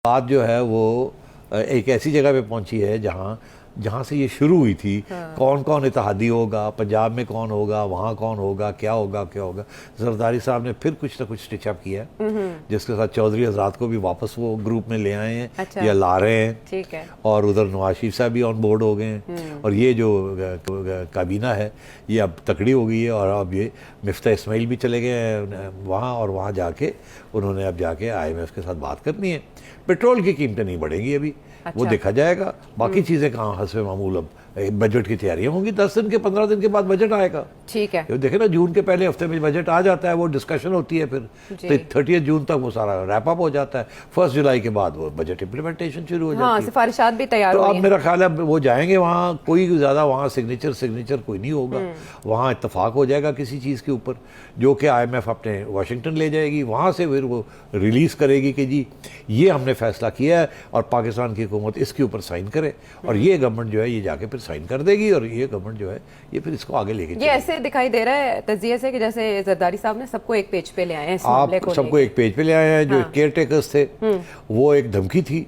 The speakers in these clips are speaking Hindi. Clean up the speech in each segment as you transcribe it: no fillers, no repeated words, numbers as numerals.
बात जो है वो एक ऐसी जगह पे पहुंची है जहाँ से ये शुरू हुई थी। कौन कौन इत्तेहादी होगा, पंजाब में कौन होगा, वहाँ कौन होगा, क्या होगा। जरदारी साहब ने फिर कुछ ना कुछ स्टिचअप किया जिसके साथ चौधरी हजरात को भी वापस वो ग्रुप में ले आए हैं। अच्छा। या ला रहे हैं। ठीक है। और उधर नवाज शरीफ साहब भी ऑन बोर्ड हो गए हैं। और ये जो काबीना है ये अब तकड़ी हो गई है। और अब ये मिफ्ता इस्माइल भी चले गए हैं वहाँ, और वहाँ जाके उन्होंने अब जाके IMF के साथ बात करनी है। पेट्रोल की कीमतें नहीं बढ़ेंगी अभी। अच्छा। वो देखा जाएगा। बाकी चीज़ें कहाँ हस्बे मामूल अब बजट की तैयारियां होंगी। 10 दिन के 15 दिन के बाद बजट आएगा। ठीक है। देखे ना, जून के पहले हफ्ते में बजट आ जाता है, वो डिस्कशन होती है, फिर तो 30 जून तक वो सारा रैप अप हो जाता है। 1 जुलाई के बाद वो बजट इम्प्लीमेंटेशन शुरू हो जाती है। सिफारिशात भी तैयार तो हुई अब हैं। मेरा ख्याल है वो जाएंगे वहाँ, कोई ज़्यादा वहाँ सिग्नेचर कोई नहीं होगा। वहाँ इत्तेफाक हो जाएगा किसी चीज़ के ऊपर, जो कि IMF अपने वाशिंगटन ले जाएगी। वहाँ से फिर वो रिलीज़ करेगी कि जी ये हमने फैसला किया है और पाकिस्तान की हुकूमत इसके ऊपर साइन करे। और ये गवर्नमेंट जो है ये जाके फिर साइन कर देगी, और ये गवर्नमेंट जो है ये फिर इसको आगे लेके ये ऐसे दिखाई दे रहा है तज्जिये से कि जैसे जरदारी साहब ने सबको एक पेज पे ले आए हैं इस मामले को। आप सबको एक पेज पे ले आए हैं। जो केयर टेकर्स थे वो एक धमकी थी।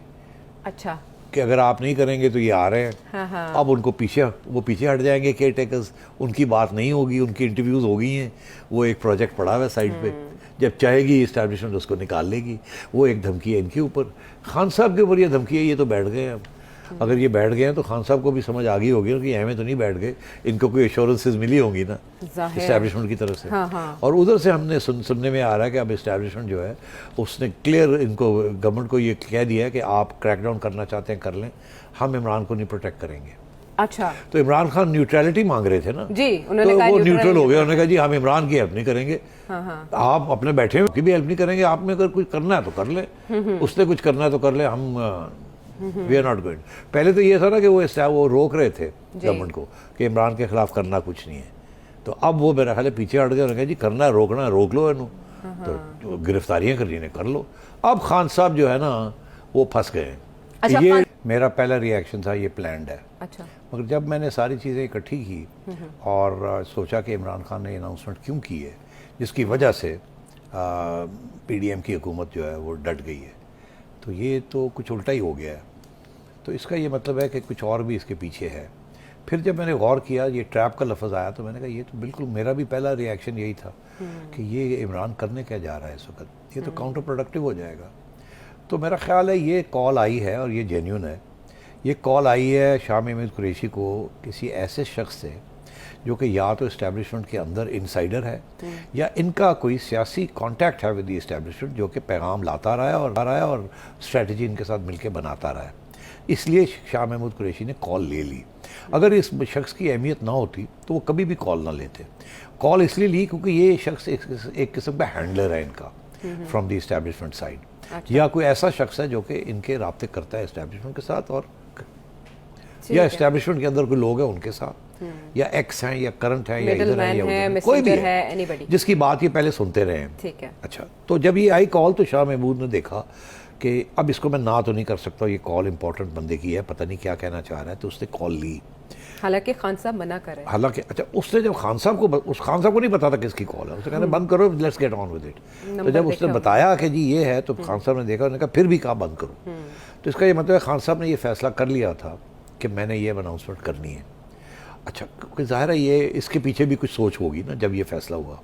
अच्छा। कि अगर आप नहीं करेंगे तो ये आ रहे हैं। हाँ। अब उनको पीछे हट जाएंगे केयर टेकर्स। उनकी बात नहीं होगी, उनकी इंटरव्यूज हो गई हैं। वो एक प्रोजेक्ट पड़ा हुआ है साइड पे, जब चाहेगी इस्टेब्लिशमेंट उसको निकाल लेगी। वो एक धमकी है इनके ऊपर। खान साहब के ऊपर ये धमकी है, ये तो बैठ गए हैं। अब अगर ये बैठ गए हैं तो खान साहब को भी समझ आ गई होगी कि हमें तो नहीं बैठ गए, इनको कोई एश्योरेंसेस मिली होंगी ना इस्टेब्लिशमेंट की तरफ से। हाँ। और उधर से हमने सुनने में आ रहा है कि अब इस्टेब्लिशमेंट जो है उसने क्लियर इनको गवर्नमेंट को ये कह दिया है कि आप क्रैकडाउन करना चाहते हैं कर लें, हम इमरान को नहीं प्रोटेक्ट करेंगे। अच्छा। तो इमरान खान न्यूट्रलिटी मांग रहे थे ना जी, उन्होंने तो कहा वो न्यूट्रल हो गया। उन्होंने कहा जी हम इमरान की हेल्प नहीं करेंगे। हाँ। आप अपने बैठे हुए की भी हेल्प नहीं करेंगे। आप में अगर कुछ करना है तो कर ले, उसने कुछ करना है तो कर ले, हम वी आर नॉट गोइंग। पहले तो ये था ना कि वो रोक रहे थे गवर्नमेंट को कि इमरान के खिलाफ करना कुछ नहीं है। तो अब वो मेरा ख्याल है पीछे हट गए। उन्होंने कहा जी करना है, रोकना है रोक लो, इन्हों तो गिरफ्तारियां करनी है कर लो। अब खान साहब जो है ना वो फंस गए हैं। अच्छा, ये मेरा पहला रिएक्शन था ये प्लान्ड है। अच्छा। मगर जब मैंने सारी चीज़ें इकट्ठी की और सोचा कि इमरान खान ने अनाउंसमेंट क्यों की है जिसकी वजह से PDM की हुकूमत जो है वो डट गई है, तो ये तो कुछ उल्टा ही हो गया है। तो इसका ये मतलब है कि कुछ और भी इसके पीछे है। फिर जब मैंने गौर किया, ये ट्रैप का लफ्ज़ आया, तो मैंने कहा ये तो बिल्कुल, मेरा भी पहला रिएक्शन यही था कि ये इमरान करने क्या जा रहा है इस वक्त, ये तो काउंटर प्रोडक्टिव हो जाएगा। तो मेरा ख्याल है ये कॉल आई है और ये जेन्युइन है। ये कॉल आई है शाह महमूद कुरैशी को किसी ऐसे शख्स से जो कि या तो इस्टेब्लिशमेंट के अंदर इनसाइडर है या इनका कोई सियासी कांटेक्ट है विद द इस्टेब्लिशमेंट, जो कि पैगाम लाता रहा है और स्ट्रेटजी इनके साथ मिलकर बनाता रहा है। इसलिए शाह महमूद कुरैशी ने कॉल ले ली। अगर इस शख्स की अहमियत ना होती तो वो कभी भी कॉल ना लेते। कॉल इसलिए ली क्योंकि ये शख्स एक किस्म का हैंडलर है इनका फ्रॉम द इस्टेब्लिशमेंट साइड। अच्छा। या कोई ऐसा शख्स है जो कि इनके राब्ते करता है इस्टेब्लिशमेंट के साथ, और या इस्टेब्लिशमेंट के अंदर कोई लोग हैं उनके साथ, या एक्स हैं या करंट है या इधर है या उधर, कोई भी है जिसकी बात ये पहले सुनते रहे हैं। ठीक है। अच्छा, तो जब ये आई कॉल तो शाह महमूद ने देखा कि अब इसको मैं ना तो नहीं कर सकता, ये कॉल इंपॉर्टेंट बंदे की है, पता नहीं क्या कहना चाह रहा है, तो उसने कॉल ली। हालांकि खान साहब मना कर रहे हैं। हालांकि अच्छा, उसने जब खान साहब को नहीं पता था किसकी कॉल है, उसने कहा बंद करो, let's get on with it. तो जब उसने बताया कि जी ये है, तो खान साहब ने देखा, उन्होंने कहा फिर भी कहा बंद करो। तो इसका ये मतलब है खान साहब ने ये फैसला कर लिया था कि मैंने ये अनाउंसमेंट करनी है। अच्छा, क्योंकि ज़ाहिर है ये इसके पीछे भी कुछ सोच होगी ना। जब ये फैसला हुआ,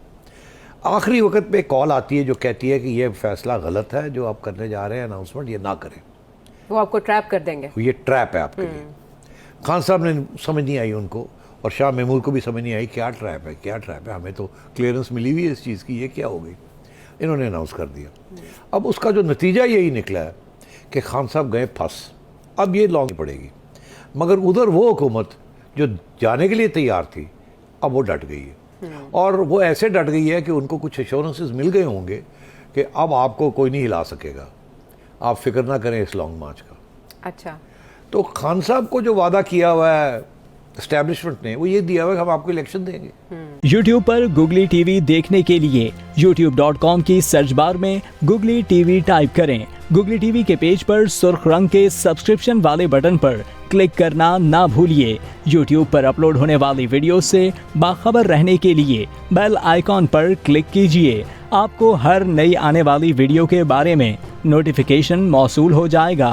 आखिरी वक्त पे कॉल आती है जो कहती है कि ये फैसला गलत है जो आप करने जा रहे हैं, अनाउंसमेंट ये ना करें, वो आपको ट्रैप कर देंगे, ये ट्रैप है आपके लिए। खान साहब ने समझ नहीं आई उनको, और शाह महमूद को भी समझ नहीं आई क्या ट्रैप है, क्या ट्रैप है, हमें तो क्लियरेंस मिली हुई है इस चीज़ की, ये क्या हो गई। इन्होंने अनाउंस कर दिया। अब उसका जो नतीजा यही निकला है कि खान साहब गए फंस। अब ये लॉन्ग पड़ेगी, मगर उधर वो हुकूमत जो जाने के लिए तैयार थी अब वो डट गई है। और वो ऐसे डट गई है कि उनको कुछ एश्योरेंसेस मिल गए होंगे कि अब आपको कोई नहीं हिला सकेगा, आप फिक्र ना करें इस लॉन्ग मार्च का। अच्छा, तो खान साहब को जो वादा किया हुआ है एस्टेब्लिशमेंट ने, वो ये दिया हुआ है कि हम आपको इलेक्शन देंगे। YouTube पर Google TV देखने के लिए youtube.com की सर्च बार में Google TV टाइप करें। Google TV के पेज पर सुर्ख रंग के सब्सक्रिप्शन वाले बटन पर क्लिक करना ना भूलिए। YouTube पर अपलोड होने वाली वीडियो से बाखबर रहने के लिए बेल आइकॉन पर क्लिक कीजिए। आपको हर नई आने वाली वीडियो के बारे में नोटिफिकेशन मौसूल हो जाएगा।